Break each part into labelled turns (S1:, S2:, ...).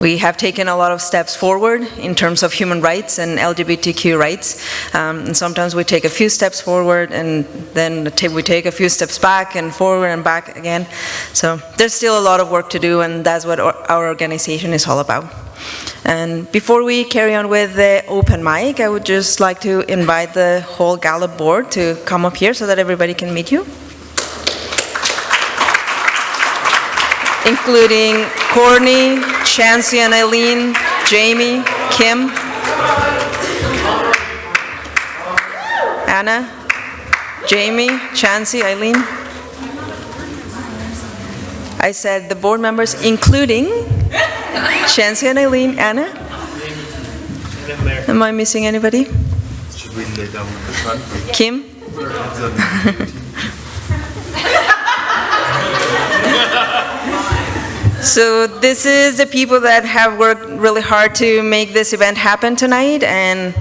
S1: We have taken a lot of steps forward in terms of human rights and LGBTQ rights. And sometimes we take a few steps forward and then we take a few steps back and forward and back again. So there's still a lot of work to do, and that's what our organization is all about. And before we carry on with the open mic, I would just like to invite the whole GALAP board to come up here so that everybody can meet you. Including Courtney, Chancey and Eileen, Jamie, Kim, Anna, Jamie, Chancey, Eileen. I said the board members including Chancey and Eileen, Anna. Am I missing anybody?
S2: Should we lay down in the front?
S1: Kim? So this is the people that have worked really hard to make this event happen tonight, and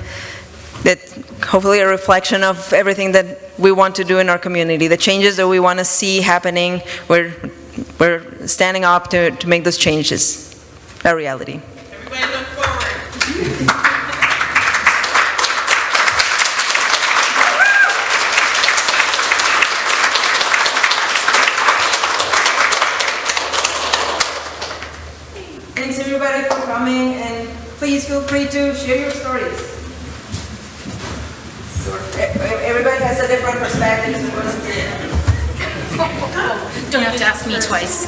S1: that hopefully a reflection of everything that we want to do in our community, the changes that we want to see happening. We're standing up to make those changes a reality.
S3: Everybody look forward.
S1: Thanks everybody for coming, and please feel free to share your stories. Everybody has a different perspective.
S4: Don't have to ask me twice.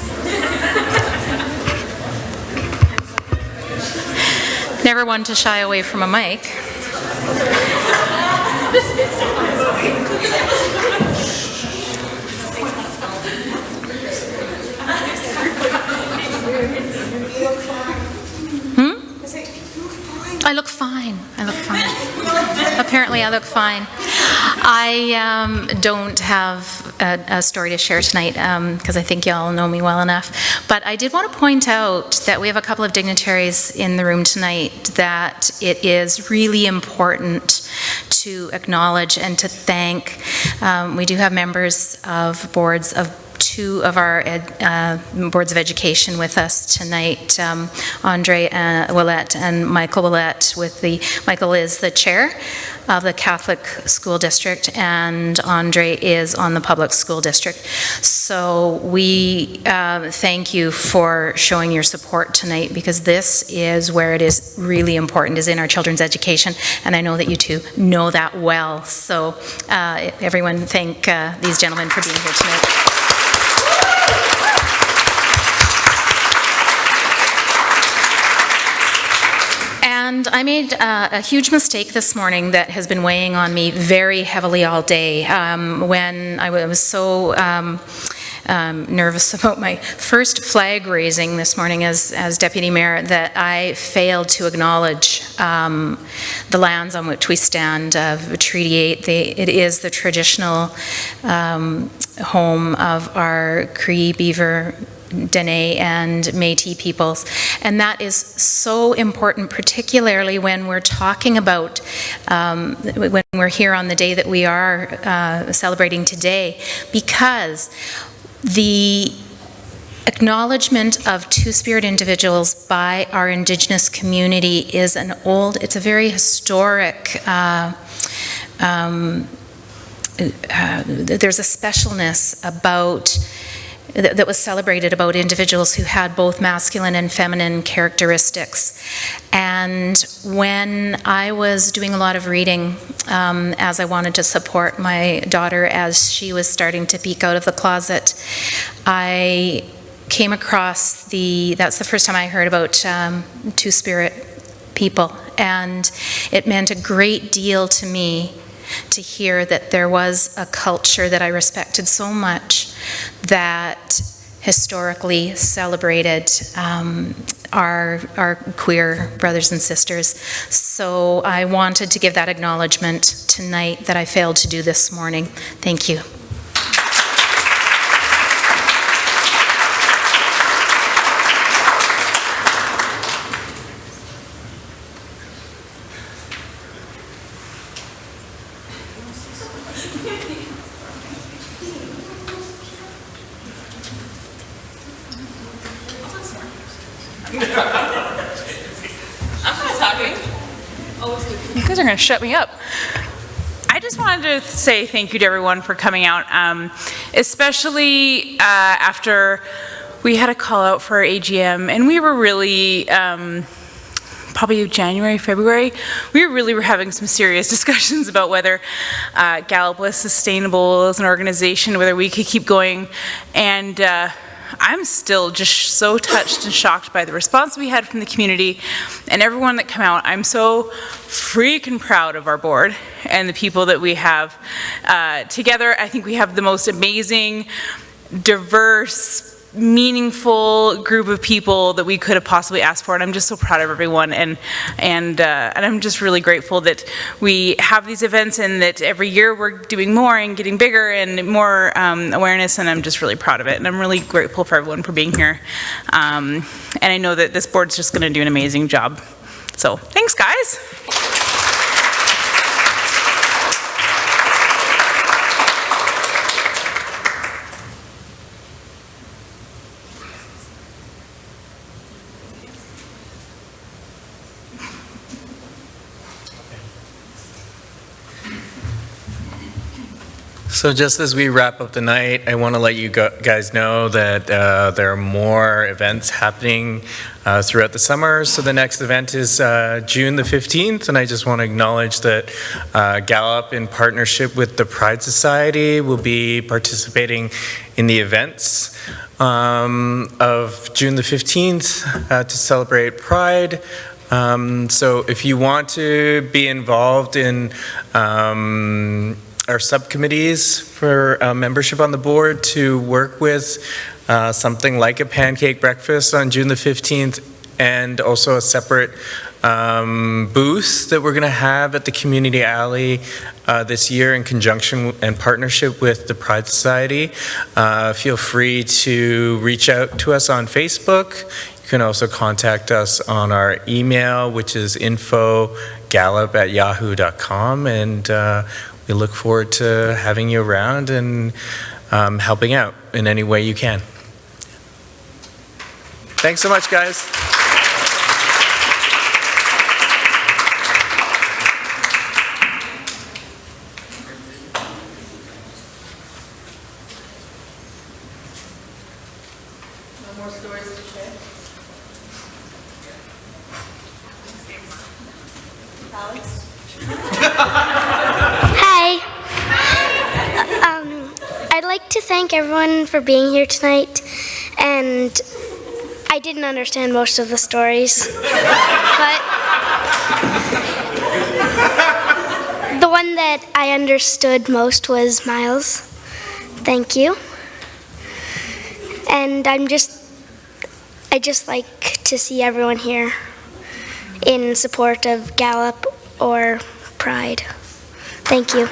S4: Never one to shy away from a mic. I look fine. I look fine. Apparently I look fine. I don't have a story to share tonight because I think y'all know me well enough. But I did want to point out that we have a couple of dignitaries in the room tonight that it is really important to acknowledge and to thank. We do have members of boards of two of our boards of education with us tonight, Andre Willette and Michael Willette. Michael is the chair of the Catholic School District, and Andre is on the Public School District. So we thank you for showing your support tonight, because this is where it is really important, is in our children's education, and I know that you two know that well. So everyone thank these gentlemen for being here tonight. And I made a huge mistake this morning that has been weighing on me very heavily all day. When I was so nervous about my first flag raising this morning as Deputy Mayor, that I failed to acknowledge the lands on which we stand of Treaty 8. It is the traditional home of our Cree, Beaver, Dene and Métis peoples, and that is so important, particularly when we're talking about when we're here on the day that we are celebrating today, because the acknowledgement of Two-Spirit individuals by our Indigenous community is it's a very historic, there's a specialness about that was celebrated about individuals who had both masculine and feminine characteristics. And when I was doing a lot of reading, as I wanted to support my daughter as she was starting to peek out of the closet, I came across that's the first time I heard about Two-Spirit people. And it meant a great deal to me to hear that there was a culture that I respected so much that historically celebrated our queer brothers and sisters. So I wanted to give that acknowledgement tonight that I failed to do this morning. Thank you.
S5: You guys are going to shut me up. I just wanted to say thank you to everyone for coming out, especially after we had a call out for our AGM, and we were really, probably January, February, we really were having some serious discussions about whether GALAP was sustainable as an organization, whether we could keep going, and I'm still just so touched and shocked by the response we had from the community and everyone that came out. I'm so freaking proud of our board and the people that we have together. I think we have the most amazing, diverse, meaningful group of people that we could have possibly asked for, and I'm just so proud of everyone, and I'm just really grateful that we have these events and that every year we're doing more and getting bigger and more awareness, and I'm just really proud of it, and I'm really grateful for everyone for being here, and I know that this board's just going to do an amazing job. So thanks, guys.
S6: So just as we wrap up the night, I want to let you guys know that there are more events happening throughout the summer. So the next event is June the 15th, and I just want to acknowledge that GALAP, in partnership with the Pride Society, will be participating in the events of June the 15th to celebrate Pride. So if you want to be involved in our subcommittees for membership on the board to work with something like a pancake breakfast on June the 15th, and also a separate booth that we're going to have at the community alley this year in conjunction and partnership with the Pride Society. Feel free to reach out to us on Facebook. You can also contact us on our email, which is info@gallup@yahoo.com, and we look forward to having you around and helping out in any way you can. Thanks so much, guys.
S1: No more stories to share? Alex?
S7: I'd like to thank everyone for being here tonight, and I didn't understand most of the stories, but the one that I understood most was Miles. Thank you. And I just like to see everyone here in support of GALAP or Pride. Thank you.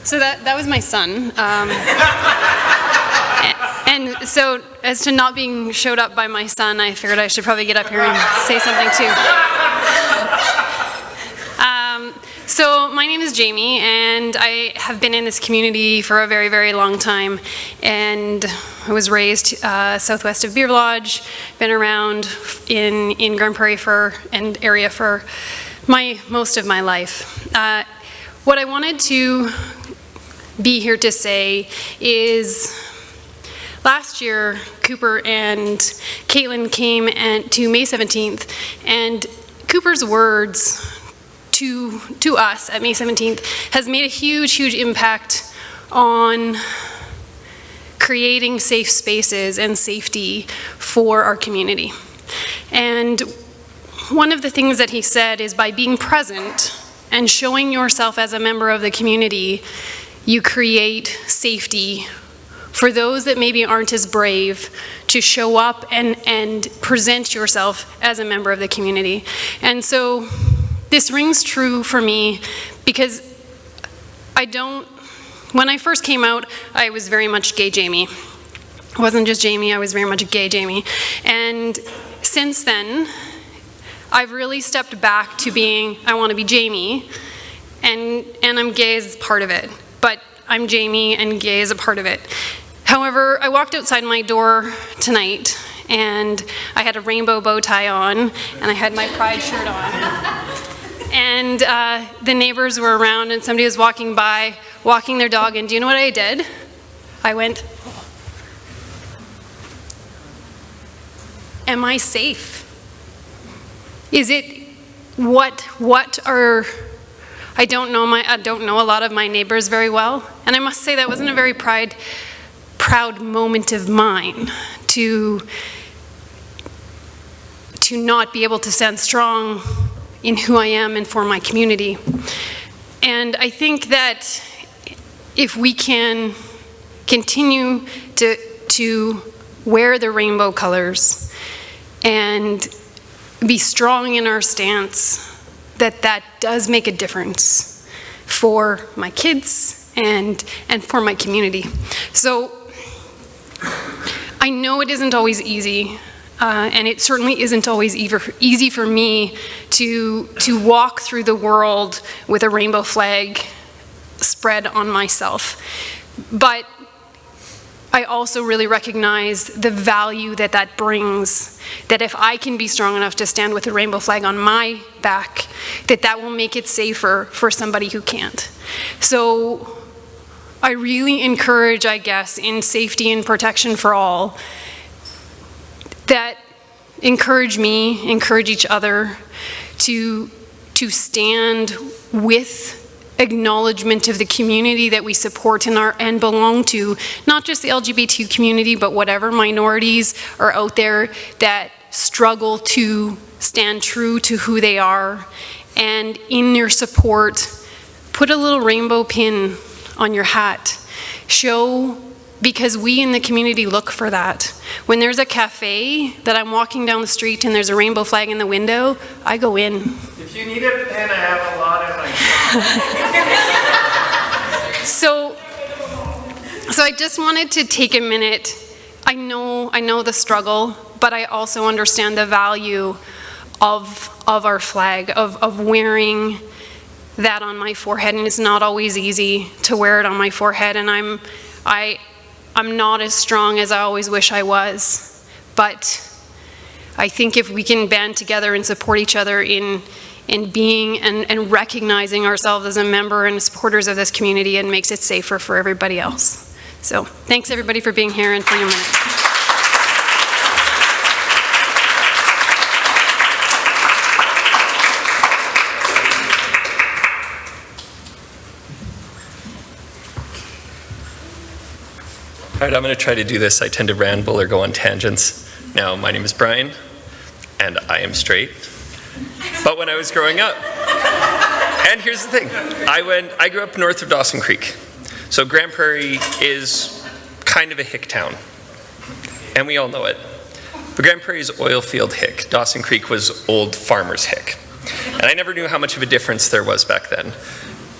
S8: So that was my son. And so as to not being showed up by my son, I figured I should probably get up here and say something too. So my name is Jamie, and I have been in this community for a very, very long time. And I was raised southwest of Beer Lodge, been around in Grand Prairie and area for most of my life. What I wanted to be here to say is last year Cooper and Caitlin came to May 17th, and Cooper's words to us at May 17th has made a huge impact on creating safe spaces and safety for our community. And one of the things that he said is, by being present and showing yourself as a member of the community, you create safety for those that maybe aren't as brave to show up and present yourself as a member of the community. And so this rings true for me because when I first came out, I was very much gay Jamie. I wasn't just Jamie, I was very much gay Jamie. And since then, I've really stepped back to being, I want to be Jamie, and I'm gay as part of it, but I'm Jamie and gay is a part of it. However, I walked outside my door tonight and I had a rainbow bow tie on and I had my pride shirt on. And the neighbors were around and somebody was walking by, walking their dog, and do you know what I did? I went, am I safe? Is it, what are, I don't know a lot of my neighbors very well, and I must say that wasn't a very proud moment of mine to not be able to stand strong in who I am and for my community. And I think that if we can continue to wear the rainbow colors and be strong in our stance, that does make a difference for my kids and for my community. So I know it isn't always easy, and it certainly isn't always easy for me to walk through the world with a rainbow flag spread on myself. But I also really recognize the value that brings, that if I can be strong enough to stand with a rainbow flag on my back, that will make it safer for somebody who can't. So I really encourage, I guess, in safety and protection for all, that encourage me, encourage each other to stand with acknowledgement of the community that we support and belong to, not just the LGBT community, but whatever minorities are out there that struggle to stand true to who they are. And in your support, put a little rainbow pin on your hat. Show, because we in the community look for that. When there's a cafe that I'm walking down the street and there's a rainbow flag in the window, I go in.
S6: If you need a pen, I have a lot in my
S8: So I just wanted to take a minute. I know the struggle, but I also understand the value of our flag, of wearing that on my forehead, and it's not always easy to wear it on my forehead, and I'm not as strong as I always wish I was, but I think if we can band together and support each other in being and recognizing ourselves as a member and supporters of this community, it makes it safer for everybody else. So thanks everybody for being here and for your minute.
S9: All right, I'm going to try to do this. I tend to ramble or go on tangents. Now, my name is Brian, and I am straight. But when I was growing up, and here's the thing, I grew up north of Dawson Creek. So Grand Prairie is kind of a hick town, and we all know it. But Grand Prairie is oil field hick. Dawson Creek was old farmer's hick. And I never knew how much of a difference there was back then.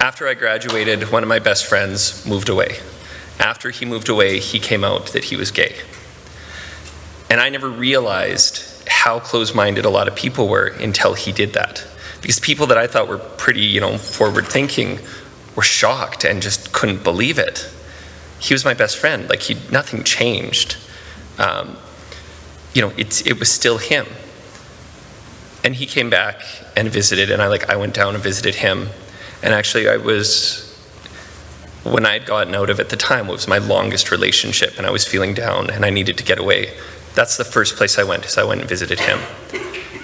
S9: After I graduated, one of my best friends moved away. After he moved away, he came out that he was gay. And I never realized how close-minded a lot of people were until he did that. Because people that I thought were pretty, forward-thinking were shocked and just couldn't believe it. He was my best friend. Like, nothing changed. It was still him. And he came back and visited, and I went down and visited him. And actually, when I had gotten out of it at the time, it was my longest relationship, and I was feeling down, and I needed to get away. That's the first place I went, is I went and visited him.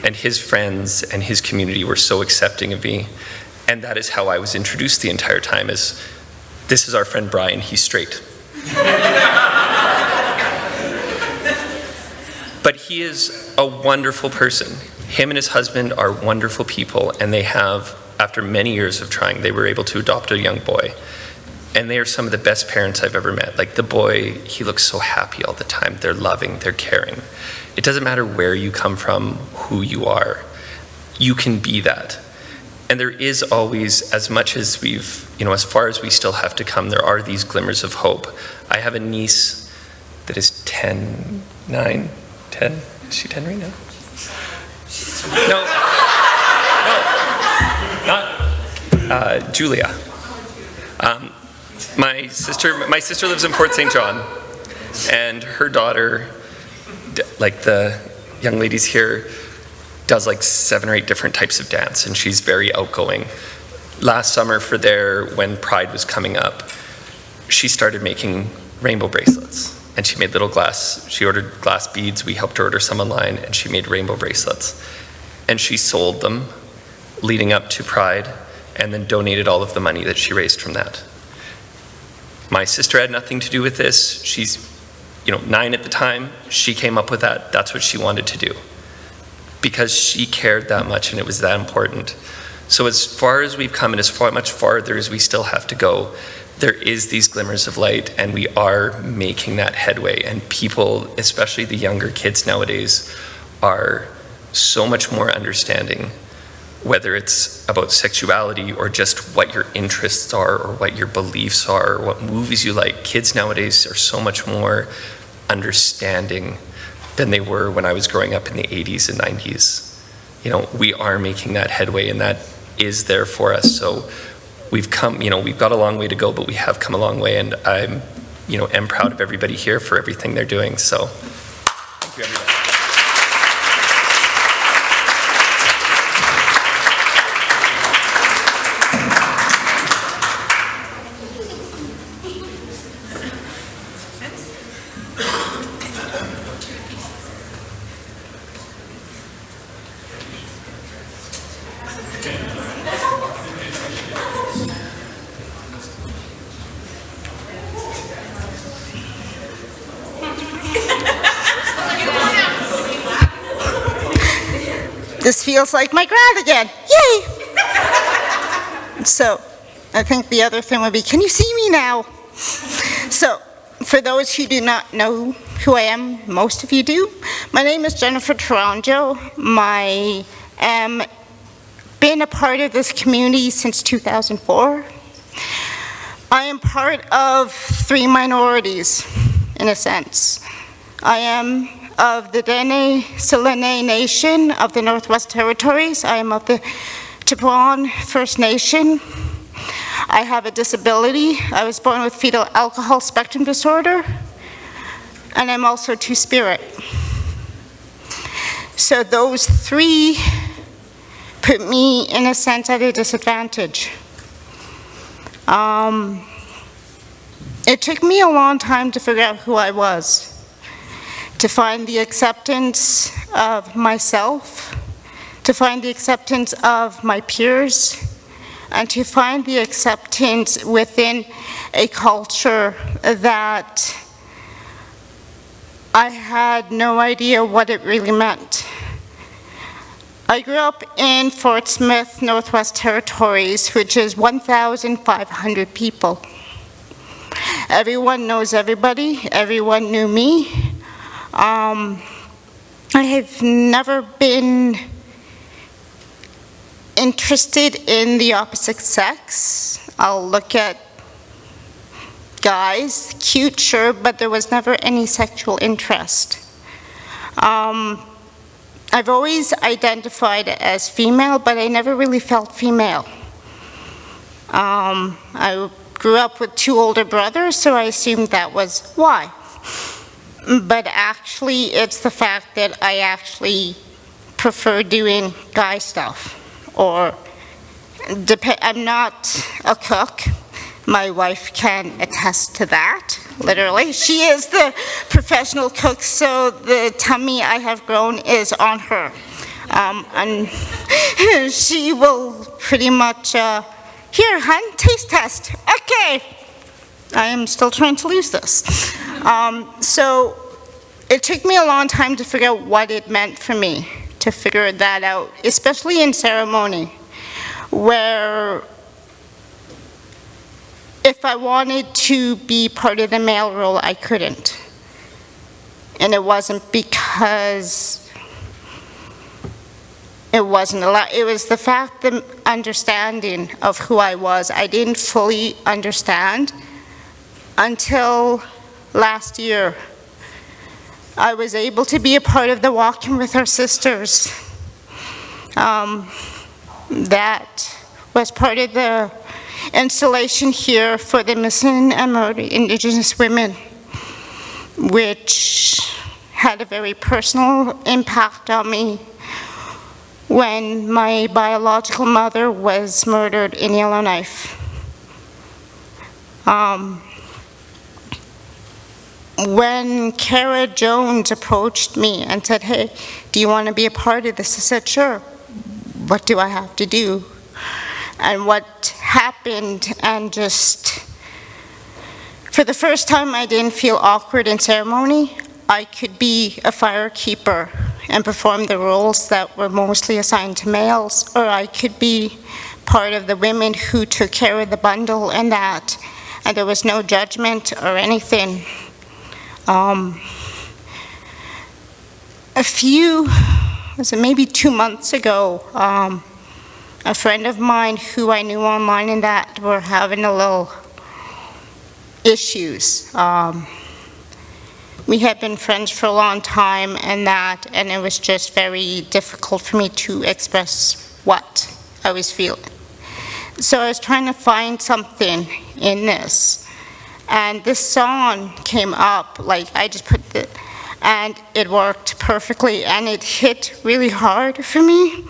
S9: And his friends and his community were so accepting of me. And that is how I was introduced the entire time, is this is our friend Brian, he's straight. But he is a wonderful person. Him and his husband are wonderful people, and they have, after many years of trying, they were able to adopt a young boy. And they are some of the best parents I've ever met. Like, the boy, he looks so happy all the time. They're loving, they're caring. It doesn't matter where you come from, who you are. You can be that. And there is always, as much as as far as we still have to come, there are these glimmers of hope. I have a niece that is 10. Is she 10 right now? No, not. Julia. My sister lives in Fort St. John, and her daughter, like the young ladies here, does like 7 or 8 different types of dance, and she's very outgoing. Last summer when Pride was coming up, she started making rainbow bracelets, and she made she ordered glass beads. We helped her order some online, and she made rainbow bracelets. And she sold them leading up to Pride, and then donated all of the money that she raised from that. My sister had nothing to do with this. She's 9 at the time. She came up with that. That's what she wanted to do, because she cared that much and it was that important. So as far as we've come and as much farther as we still have to go, there is these glimmers of light, and we are making that headway. And people, especially the younger kids nowadays, are so much more understanding, whether it's about sexuality or just what your interests are or what your beliefs are or what movies you like. Kids nowadays are so much more understanding than they were when I was growing up in the 80s and 90s. We are making that headway, and that is there for us. So we've come, we've got a long way to go, but we have come a long way, and I'm, am proud of everybody here for everything they're doing. So thank you, everybody.
S10: This feels like my grad again. Yay! So, I think the other thing would be, can you see me now? So, for those who do not know who I am, most of you do, my name is Jennifer Taranjo. I am been a part of this community since 2004. I am part of 3 minorities, in a sense. I am of the Dene Selene Nation of the Northwest Territories. I am of the Chipewyan First Nation. I have a disability. I was born with fetal alcohol spectrum disorder, and I'm also Two-Spirit. So those 3 put me, in a sense, at a disadvantage. It took me a long time to figure out who I was, to find the acceptance of myself, to find the acceptance of my peers, and to find the acceptance within a culture that I had no idea what it really meant. I grew up in Fort Smith, Northwest Territories, which is 1,500 people. Everyone knows everybody. Everyone knew me. I have never been interested in the opposite sex. I'll look at guys, cute, sure, but there was never any sexual interest. I've always identified as female, but I never really felt female. I grew up with 2 older brothers, so I assumed that was why. But actually, it's the fact that I actually prefer doing guy stuff. Or, I'm not a cook. My wife can attest to that, literally. She is the professional cook, so the tummy I have grown is on her. And she will pretty much, here, hun, taste test. Okay. I am still trying to lose this. So it took me a long time to figure out what it meant for me, to figure that out, especially in ceremony, where if I wanted to be part of the male role, I couldn't. And it wasn't because it wasn't allowed. It was the fact, the understanding of who I was. I didn't fully understand until last year. I was able to be a part of the walking with our sisters. That was part of the installation here for the missing and murdered Indigenous women, which had a very personal impact on me when my biological mother was murdered in Yellowknife. When Kara Jones approached me and said, "Hey, do you want to be a part of this?" I said, "Sure. What do I have to do?" And what happened, and just for the first time I didn't feel awkward in ceremony. I could be a firekeeper and perform the roles that were mostly assigned to males, or I could be part of the women who took care of the bundle and that, and there was no judgment or anything. Maybe 2 months ago, a friend of mine who I knew online and that were having a little issues. We had been friends for a long time and that, and it was just very difficult for me to express what I was feeling. So I was trying to find something in this, and this song came up, like I just put it, and it worked perfectly, and it hit really hard for me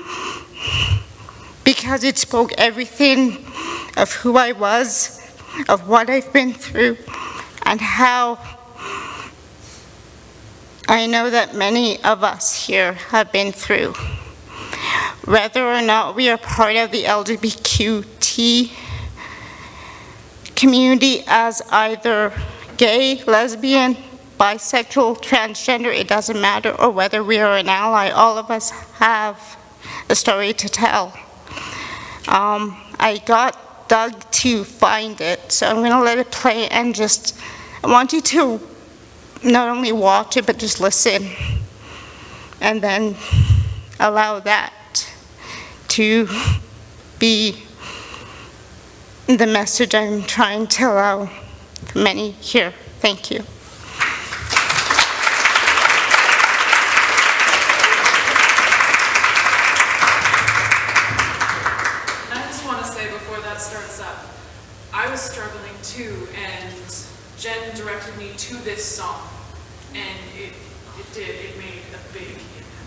S10: because it spoke everything of who I was, of what I've been through, and how I know that many of us here have been through. Whether or not we are part of the LGBTQ community as either gay, lesbian, bisexual, transgender, it doesn't matter, or whether we are an ally, all of us have a story to tell. I got Doug to find it, so I'm going to let it play, and just, I want you to not only watch it, but just listen, and then allow that to be the message I'm trying to allow many here. Thank you.
S3: I just want to say before that starts up, I was struggling too, and Jen directed me to this song, and it made a big impact.